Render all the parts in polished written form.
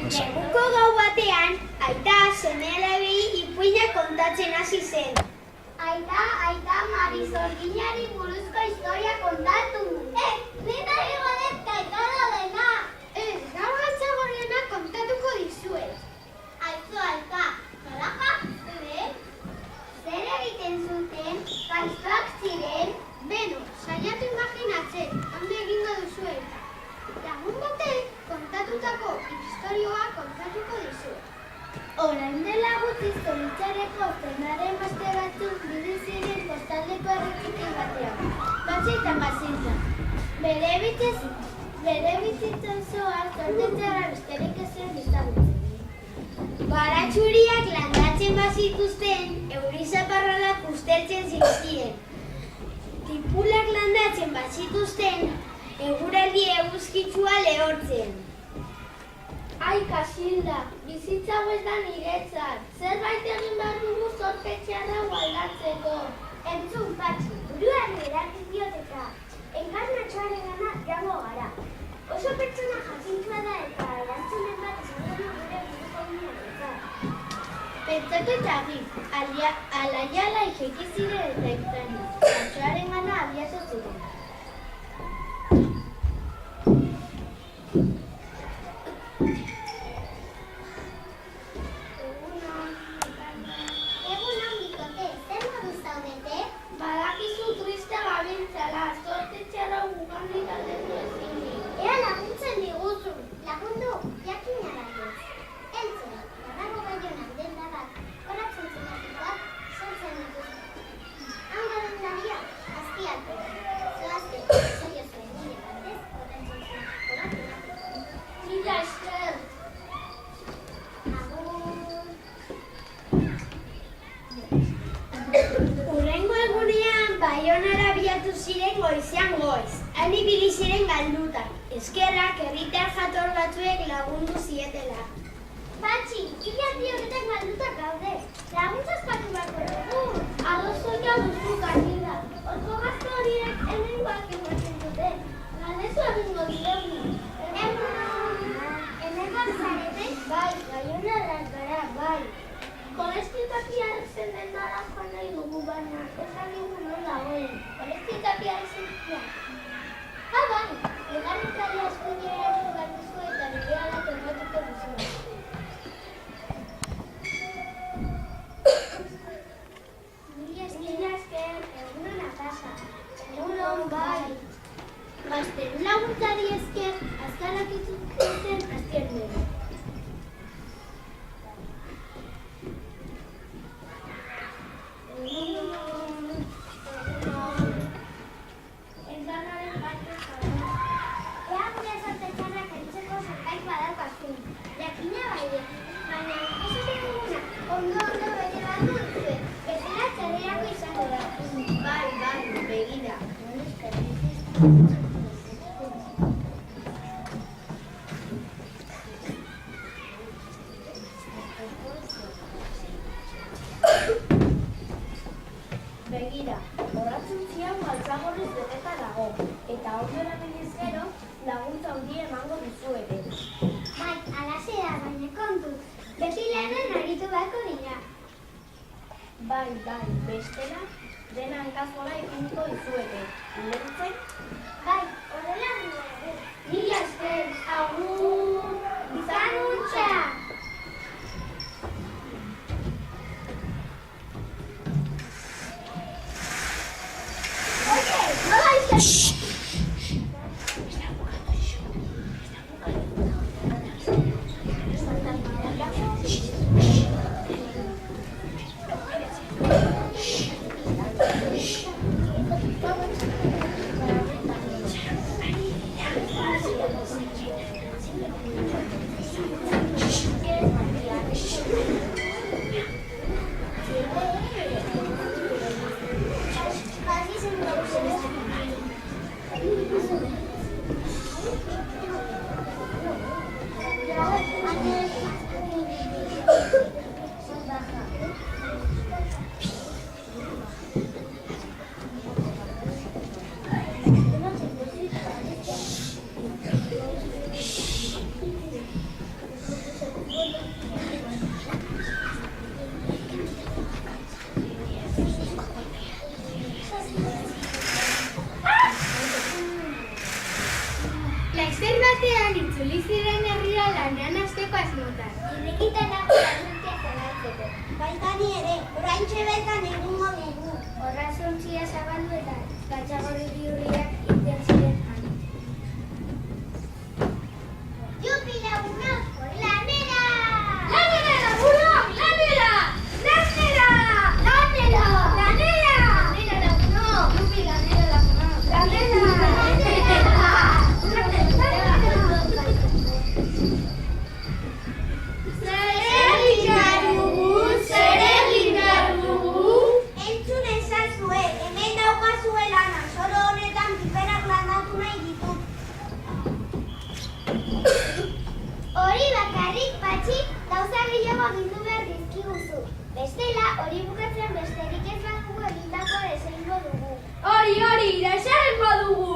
Neguko gau batean, aita seme-alabei ipuinak kontatzen hasi zen. Aita, Marisorginari buruzko historia kontatu. Nita higo dut kaikada dena. Gaur gatzagoarena kontatuko dizuet. Aita, nolaka? Zer egiten zuten? Gaiztoak ziren? Beno, saiatu imaginatzen, ondo egingo duzuet. Lagun batek kontatutako istorioa kontatuko dizuet. Orain dela gutxi Zoritxarreko zenaren beste batzuk bide ziren kostaldeko herritik batean. Batxe eta gazintza. Bere bizitzan zoaz, zortetzara besterik ezen ezagutzen. Baratxuriak landatzen bazituzten, euri zaparradak usteltzen zizkien. Tipulak landatzen bazituzten, eguraldi eguzkitsua lehortzen. Ai, Kasilda, bizitza hau ez da niretzat. Zerbait egin behar dugu zorpetxearra aldatzeko. Entzun, Patxi, buruari eratik dioteka. Enkarnatxoaren gana joango gara. Oso pertsona jakintua da eta erantzunen bat izango du gure buruko ginearetzat. Pentsatu eta agi, alaiala ijeki ziren eta ektani. Patxoaren gana abiatu ziren. Badakizu triste gabiltzala, zortetxeara gugandik aldetu ezinik. Ea laguntzen diguzu. Lagundu, jakina dagoz. Entzun, badago gaionak denda bat, horatzen zenatikoak, sortzen dituzu. Hangaren daria, azpiatu. Zoazte, zaio zuen nire batez, horretzen zenatikoak. Mila esker. Hurrengo egunean, Baionara abiatu ziren goizean goiz. Han ibili ziren galduta. Eskerrak herritar jator batzuek lagundu zietela. Patxi, hilati horretan galdutak gaude. Laguntza eskatu beharko dugu. Adozoia duzu Kasilda. Horko gazte horiek hemengoak ematen dute. Galdezu egingo diregu. Hemengoak zarete? Bai, Baionarrak gara, bai. Kolestitapiaren zendendara joan nahi dugu baina, esan dugu nola hori. Kolestitapiaren zendendara. Bai, egarretzaria eskuinera bat duzu eta nire ala torratuko duzu. Mila esker, egunon Natasha. Egunon, bai. Gazteru laguntzari esker, azkarak izutzen azternero. Begira, horratzen zian galtzagorrez beteta dago, eta ondo erabiliz gero, laguntza handia emango duzu ere. Bai, alaxe da, baina kontuz. Beti lanen aritu beharko dira. Bai, bestela, dena hankazola ipiniko dizuete. Ulertzen? Bai, horrela dira. Mila esker, agur, izan hutsa. Laster batean itzuli ziren herrira lanean hasteko asmotan. Irrikitan nago lasuntzia zalantzeko. Baita ni ere, oraintxe bertan egingo dugu. Horrazontzia zabaldu eta gatxagorri bihurriak irten ziren han. Jupi lagunok, lanera! Lanera, lagunok! Lanera! Lanera! Lanera! Lanera! Lanera, lagunok! Jupi, lanera, lagunok! Lanera! Zer egin behar dugu? Entzun ezazue, hemen daukazue lana, soro honetan piperak landatu nahi ditut. Hori bakarrik patxik gauza gehiago agindu behar dizkiguzu. Bestela, hori bukatzen besterik ez badugu egindakoa desengo dugu. Hori, desengo dugu!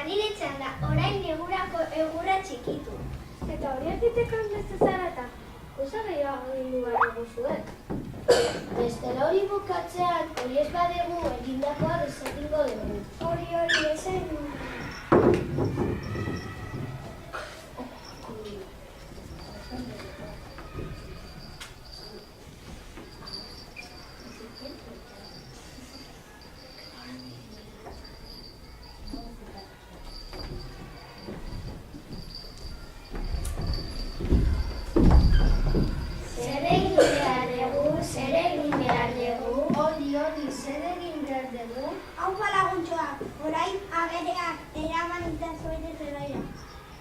Nire txanda, orain negurako egurra txikitu. Eta hori egiteko beste zarata, gauza gehiago egindu behar dugu zuen. Bestela hori bukatzean, hori ez badegu egindakoa desegingo dugu. Hori, esan. Haupa laguntxoak, orain agereak eraman itazoide zelaira.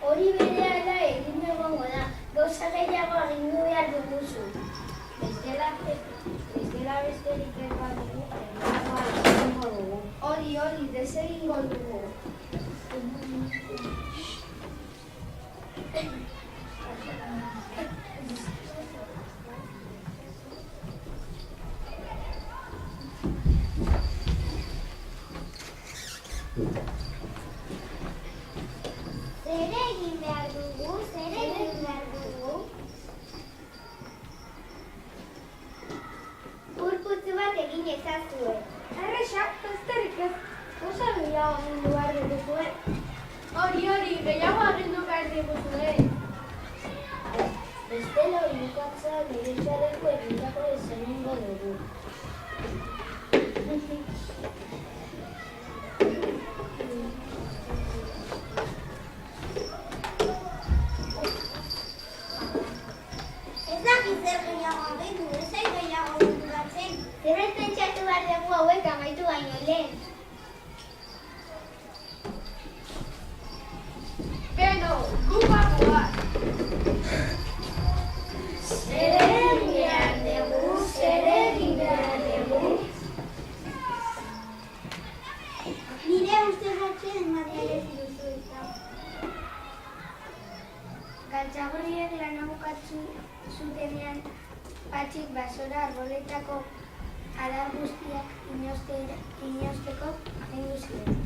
Hori berehala egin egongo da, gauza gehiago agindu behar duguzu. Bestela besterik ez badugu, egindakoa desengo dugu. Hori, desegingo dugu. Zer egin behar dugu? Purputzu bat egin ezazue. Errexak, besterik ez, gauza gehiago agindu behar dugu zuen. Hori, gehiago agindu behar dugu zuen. Bestela hori bukatzea nire txaleko egindako desengo dugu. Ez dakit zer gehiago agindu, ez zait gehiago duratzen. Zerbait pentsatu behar dugu hauek amaitu baino lehen. Beno, gupagoa! Zer egin behar dugu? Nire ustez batzen ematea ere duzu eta. Galtzagorriek lana bukatu zutenean patxik basora arboletako adar guztiak inozteko agindu ziren.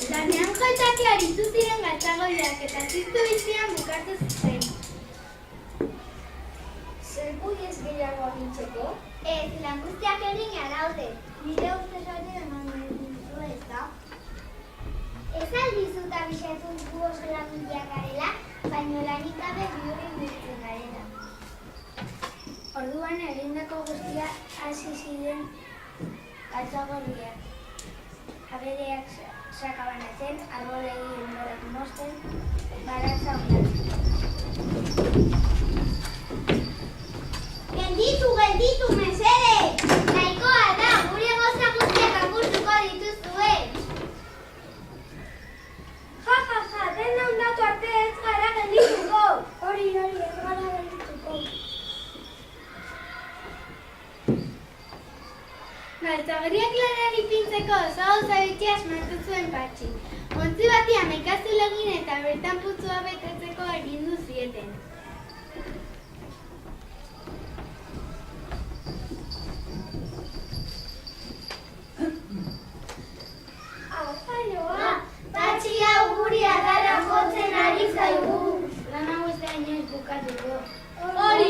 Lanean joetake aritu ziren galtzagorriak eta ziztu bizian bukatu zen. Zer gudiez gehiago agintzeko? Ez, lan guztiak egina daude. Nire ustez batzen eman duzu ez da. Ez aldizuta bisatu gu oso langileak garela, baino lanik gabe bihurri biltzen garela. Orduan egindako guztia hasi ziren galtzagorriak. Abereak sakabanatzen, arbolei enborak mozten, baratza ondatzen. Gelditu, mesedez! Nahikoa da, gure goza guztiak apurtuko dituzue. Ja, dena ondatu arte ez gara geldituko. Hori, ez gara geldituko. Galtzagorriak lanari pintzeko oso gauza bitxia asmatu zuen Patxi. Ontzi batian ikastu egin eta bertan putzua betetzeko agindu zieten. Patxi hau guri adarra jotzen ari zaigu. Lan hau ez da inoiz bukatuko. Hori,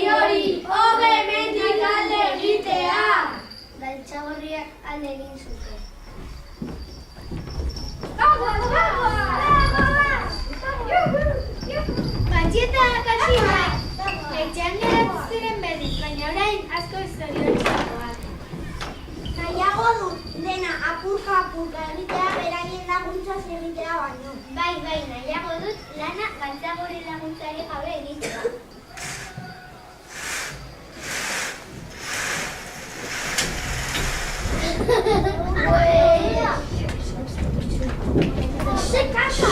hobe hemendik alde egitea! Galtzagorriak alde egin zuten. Patxi eta Kaximak etxean geratu ziren berriz, baina orain asko zoriontsuagoak. Nahiago dut dena apurka egitea beraien laguntzaz egitea baino. Bai, nahiago dut lana galtzagorri laguntzari gabe egitea. ¡Se casa!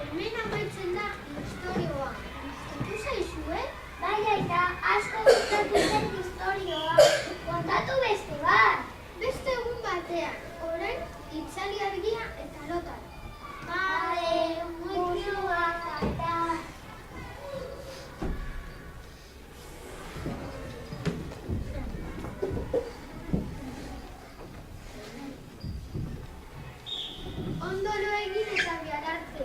Hemen amaitzen da historioa. Gustatu zaizue? Bai, aita, asko gustatu zen historioa. Kontatu beste bat. Beste egun batean, orain itzali argia eta lotan. Vale, muy aita. Ondo lo egin eta bihar arte.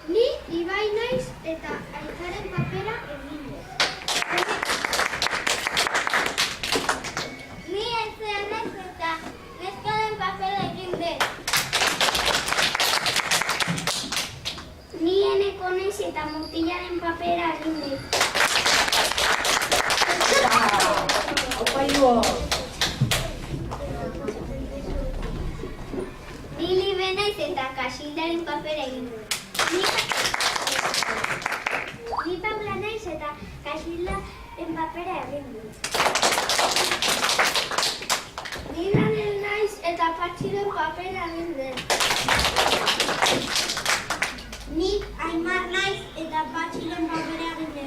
Ni Ibai naiz eta Aitaren papera egin dut. Ni etzean naiz eta neskaren papera egin dut. Ni eneko naiz eta mutilaren papera egin dut. Ni Libe naiz eta Kasildaren papera egin dut. Ni Paula naiz eta Kasildaren papera egin dut. Ni Lanel naiz eta Patxiren papera egin dut. Ni Aimar naiz eta Patxiren papera egin dut.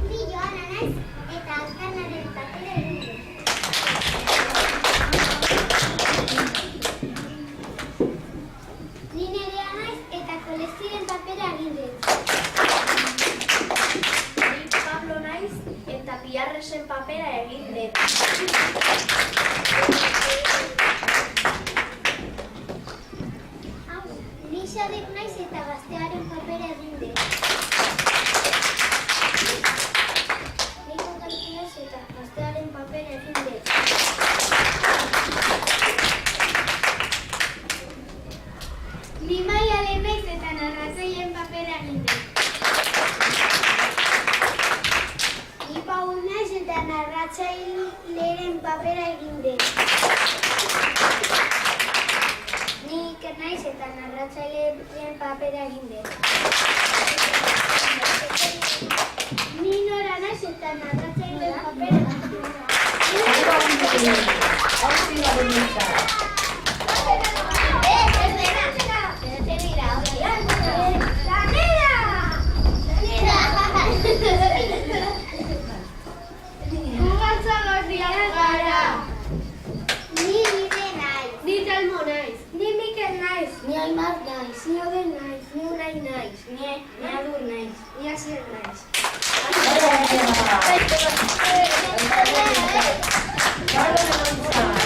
Ni Joana naiz eta Alkanaren papera egin dut. Ni Nerea naiz eta Kolestiren papera egin dut. Ni Pablo naiz eta Biarresen papera egin dut. Aimar naiz. Ni Oden naiz, ni Unai naiz, ni Adur naiz, ni Asier naiz. Vale,